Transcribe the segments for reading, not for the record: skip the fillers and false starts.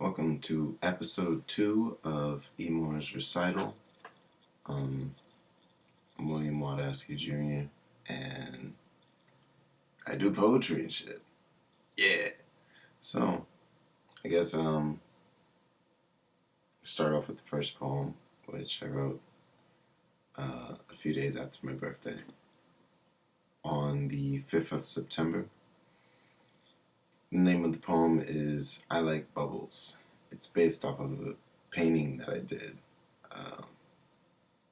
Welcome to episode 2 of Emor's recital. I'm William Wadowski Jr. and I do poetry and shit. Yeah. So, I guess start off with the first poem, which I wrote a few days after my birthday on the 5th of September. The name of the poem is I Like Bubbles. It's based off of a painting that I did,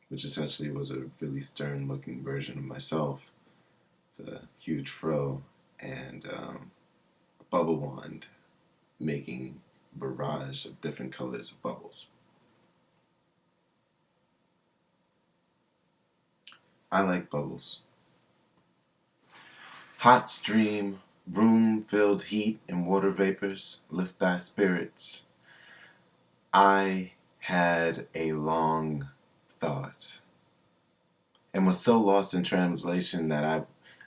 which essentially was a really stern-looking version of myself, with a huge fro and a bubble wand making a barrage of different colors of bubbles. I like bubbles. Hot stream, room-filled heat and water vapors, lift thy spirits. I had a long thought and was so lost in translation that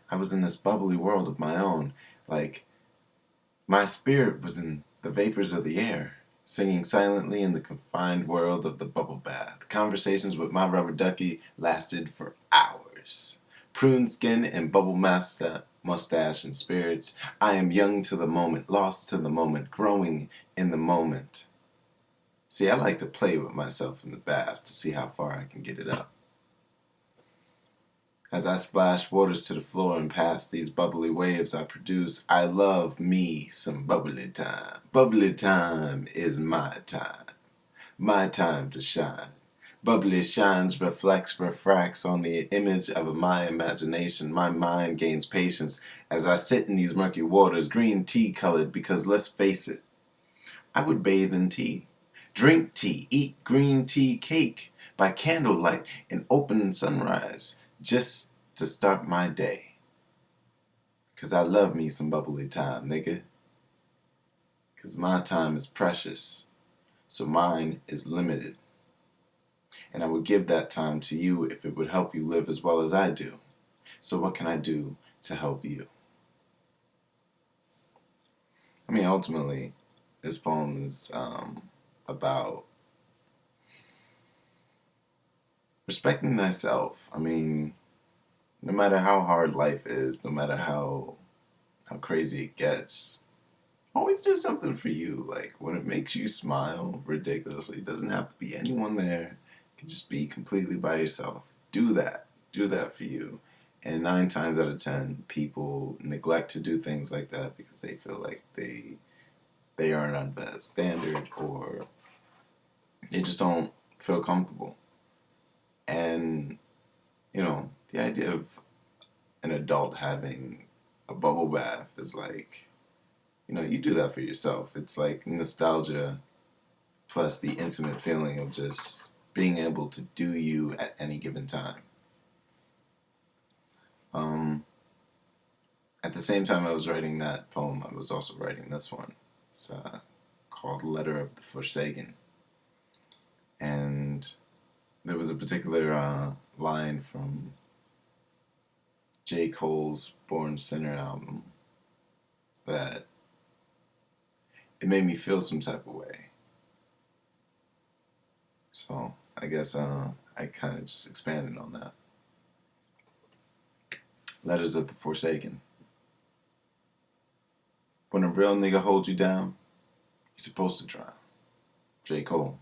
I was in this bubbly world of my own. Like, my spirit was in the vapors of the air, singing silently in the confined world of the bubble bath. Conversations with my rubber ducky lasted for hours. Prune skin and bubble mustache and spirits. I am young to the moment, lost to the moment, growing in the moment. See, I like to play with myself in the bath to see how far I can get it up. As I splash waters to the floor and past these bubbly waves I produce, I love me some bubbly time. Bubbly time is my time to shine. Bubbly shines, refracts on the image of my imagination. My mind gains patience as I sit in these murky waters, green tea colored, because let's face it, I would bathe in tea, drink tea, eat green tea cake by candlelight and open sunrise, just to start my day. 'Cause I love me some bubbly time, nigga. 'Cause my time is precious, so mine is limited. And I would give that time to you if it would help you live as well as I do. So what can I do to help you? I mean, ultimately, this poem is about respecting thyself. I mean, no matter how hard life is, no matter how crazy it gets, always do something for you. Like, when it makes you smile ridiculously, it doesn't have to be anyone there. It can just be completely by yourself. Do that. Do that for you. And 9 times out of 10, people neglect to do things like that because they feel like they aren't on that standard, or they just don't feel comfortable. And, the idea of an adult having a bubble bath is like, you do that for yourself. It's like nostalgia plus the intimate feeling of just being able to do you at any given time. At the same time I was writing that poem, I was also writing this one. It's called Letter of the Forsaken. And there was a particular line from J. Cole's Born Sinner album that it made me feel some type of way. So I guess I kind of just expanded on that. Letters of the Forsaken. When a real nigga holds you down, you're supposed to drown. J. Cole.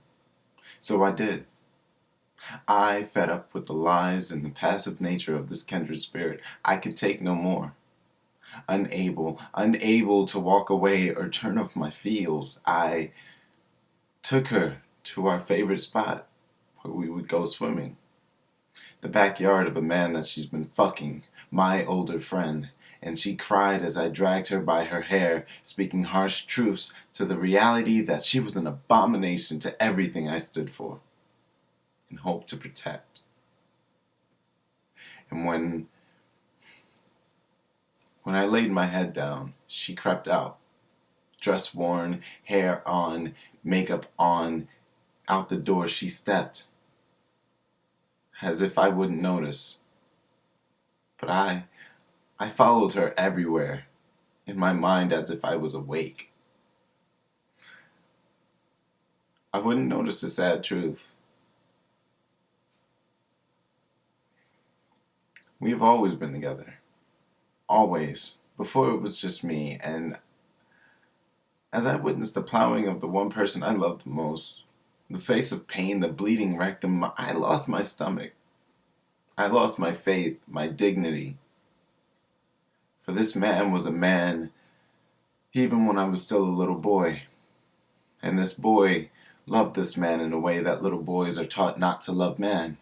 So I did. I, fed up with the lies and the passive nature of this kindred spirit, I could take no more. Unable to walk away or turn off my feels, I took her to our favorite spot where we would go swimming. The backyard of a man that she's been fucking, my older friend, and she cried as I dragged her by her hair, speaking harsh truths to the reality that she was an abomination to everything I stood for and hoped to protect. And when I laid my head down, she crept out, dress worn, hair on, makeup on. Out the door she stepped, as if I wouldn't notice. But I followed her everywhere, in my mind as if I was awake. I wouldn't notice the sad truth. We have always been together. Always. Before it was just me, and as I witnessed the plowing of the one person I loved the most, the face of pain, the bleeding rectum, I lost my stomach. I lost my faith, my dignity. For this man was a man even when I was still a little boy. And this boy loved this man in a way that little boys are taught not to love man.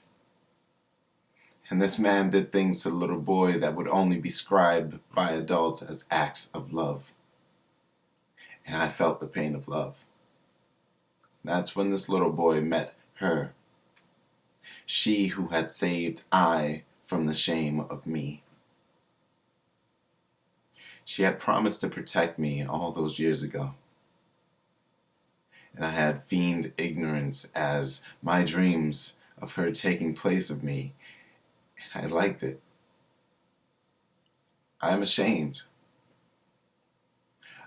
And this man did things to the little boy that would only be described by adults as acts of love. And I felt the pain of love. That's when this little boy met her. She who had saved I from the shame of me. She had promised to protect me all those years ago. And I had feigned ignorance as my dreams of her taking place of me. And I liked it. I am ashamed.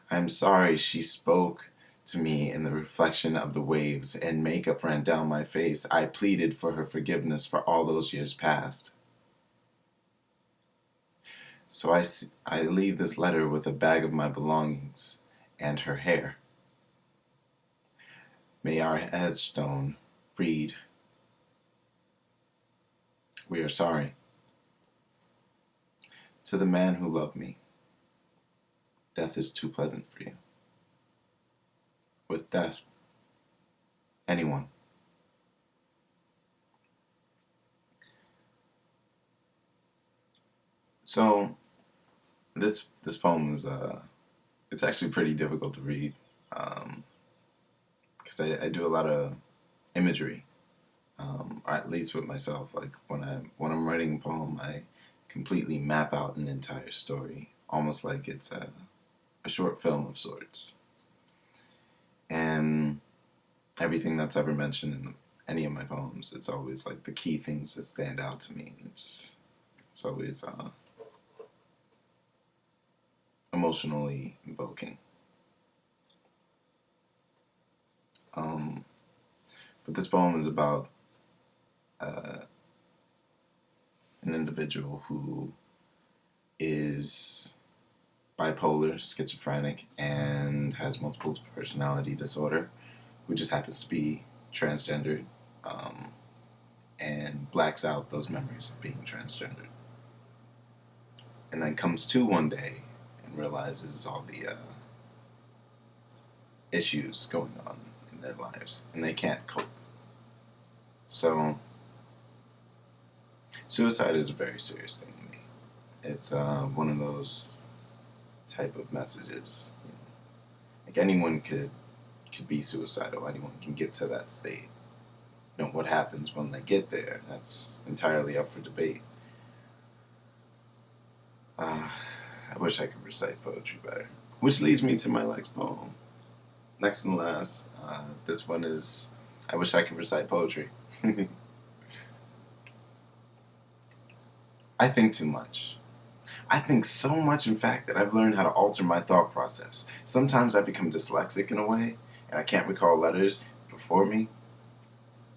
I am sorry she spoke to me in the reflection of the waves, and makeup ran down my face. I pleaded for her forgiveness for all those years past. So I leave this letter with a bag of my belongings and her hair. May our headstone read, "We are sorry. To the man who loved me, death is too pleasant for you." With death, anyone. So this poem is it's actually pretty difficult to read because I do a lot of imagery, or at least with myself. Like when I'm writing a poem, I completely map out an entire story, almost like it's a short film of sorts. And everything that's ever mentioned in any of my poems, it's always like the key things that stand out to me. It's always emotionally invoking. But this poem is about an individual who is bipolar, schizophrenic, and has multiple personality disorder, who just happens to be transgendered, and blacks out those memories of being transgendered. And then comes to one day and realizes all the issues going on in their lives, and they can't cope. So, suicide is a very serious thing to me. It's one of those type of messages. You know, like anyone could be suicidal. Anyone can get to that state. You know, what happens when they get there, that's entirely up for debate. I wish I could recite poetry better. Which leads me to my next poem. Next and last. This one is, I wish I could recite poetry. I think too much. I think so much, in fact, that I've learned how to alter my thought process. Sometimes I become dyslexic in a way, and I can't recall letters before me.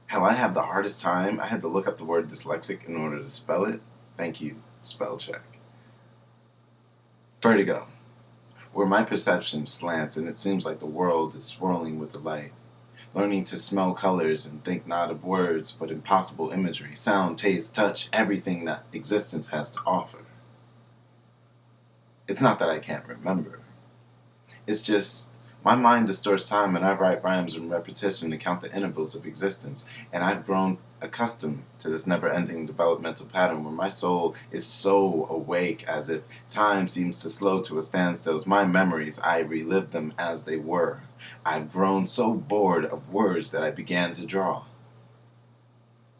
Hell, I have the hardest time. I had to look up the word dyslexic in order to spell it. Thank you, spell check. Vertigo, where my perception slants and it seems like the world is swirling with delight. Learning to smell colors and think not of words, but impossible imagery, sound, taste, touch, everything that existence has to offer. It's not that I can't remember. It's just my mind distorts time, and I write rhymes in repetition to count the intervals of existence, and I've grown accustomed to this never-ending developmental pattern where my soul is so awake as if time seems to slow to a standstill. As my memories, I relive them as they were. I've grown so bored of words that I began to draw.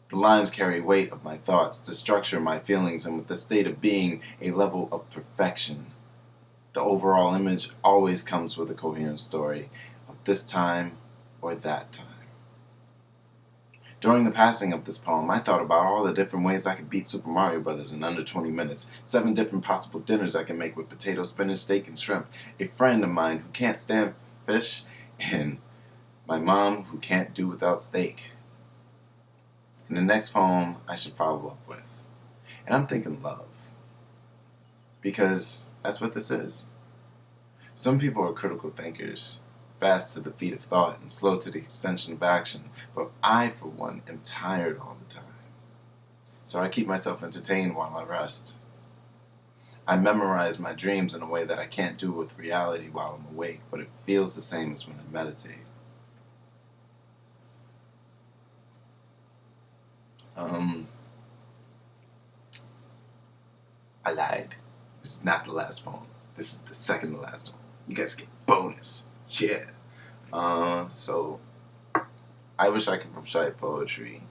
The lines carry weight of my thoughts, to structure my feelings, and with the state of being a level of perfection. The overall image always comes with a coherent story of this time or that time. During the passing of this poem, I thought about all the different ways I could beat Super Mario Brothers in under 20 minutes, 7 different possible dinners I can make with potato, spinach, steak, and shrimp, a friend of mine who can't stand fish, and My mom who can't do without steak. And the next poem I should follow up with. And I'm thinking love. Because that's what this is. Some people are critical thinkers, fast to the feet of thought and slow to the extension of action, but I, for one, am tired all the time. So I keep myself entertained while I rest. I memorize my dreams in a way that I can't do with reality while I'm awake, but it feels the same as when I meditate. I lied. This is not the last poem. This is the second to last one. You guys get bonus. Yeah. So I wish I could recite poetry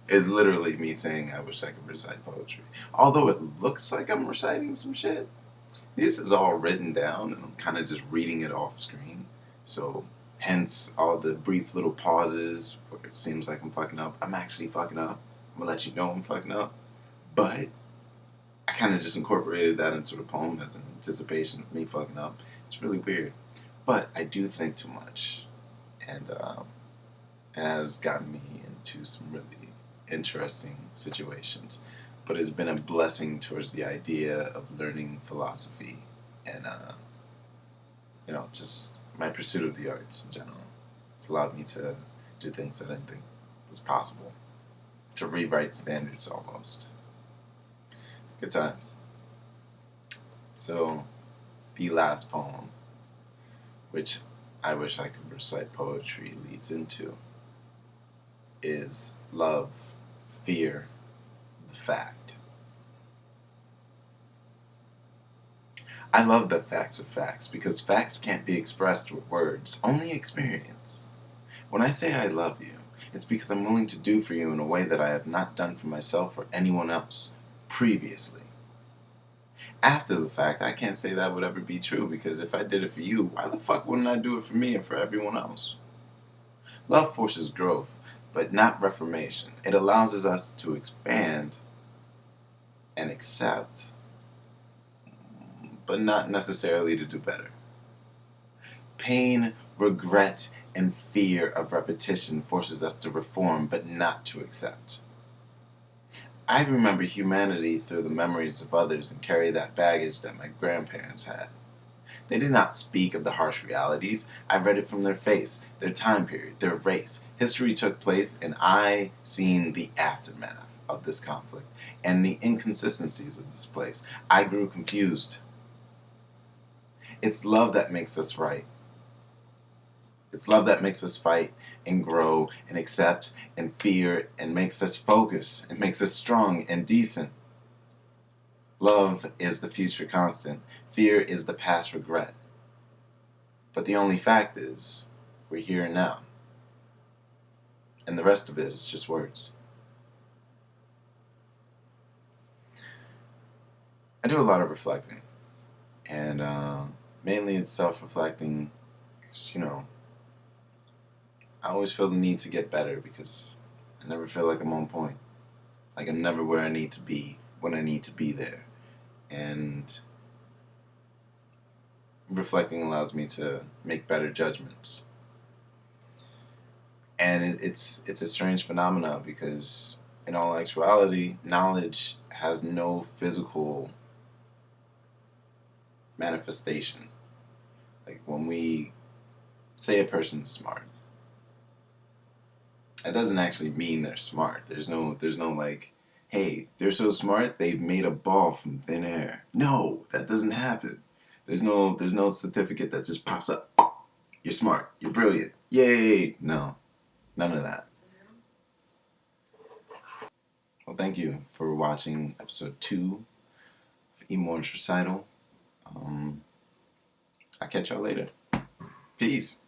is literally me saying I wish I could recite poetry. Although it looks like I'm reciting some shit, this is all written down and I'm kind of just reading it off screen. So hence all the brief little pauses where it seems like I'm fucking up. I'm actually fucking up. I'm gonna let you know I'm fucking up. But I kind of just incorporated that into the poem as an anticipation of me fucking up. It's really weird. But I do think too much. And it has gotten me into some really interesting situations. But it's been a blessing towards the idea of learning philosophy and, just my pursuit of the arts in general. It's allowed me to do things that I didn't think was possible. To rewrite standards almost. Good times. So, the last poem, which I wish I could recite poetry leads into, is Love, Fear, the Fact. I love that facts are facts because facts can't be expressed with words, only experience. When I say I love you, it's because I'm willing to do for you in a way that I have not done for myself or anyone else previously. After the fact, I can't say that would ever be true because if I did it for you, why the fuck wouldn't I do it for me and for everyone else? Love forces growth, but not reformation. It allows us to expand and accept, but not necessarily to do better. Pain, regret, and fear of repetition forces us to reform, but not to accept. I remember humanity through the memories of others and carry that baggage that my grandparents had. They did not speak of the harsh realities. I read it from their face, their time period, their race. History took place, and I seen the aftermath of this conflict and the inconsistencies of this place. I grew confused. It's love that makes us right. It's love that makes us fight and grow and accept and fear and makes us focus and makes us strong and decent. Love is the future constant. Fear is the past regret. But the only fact is, we're here and now. And the rest of it is just words. I do a lot of reflecting. And mainly it's self-reflecting. Because, I always feel the need to get better because I never feel like I'm on point. Like I'm never where I need to be when I need to be there. And reflecting allows me to make better judgments. And it's a strange phenomenon because in all actuality, knowledge has no physical manifestation. Like when we say a person's smart, that doesn't actually mean they're smart. There's no like, hey, they're so smart they've made a ball from thin air. No, that doesn't happen. There's no certificate that just pops up. You're smart. You're brilliant. Yay! No, none of that. Well, thank you for watching episode 2 of Emor's recital. I'll catch y'all later. Peace.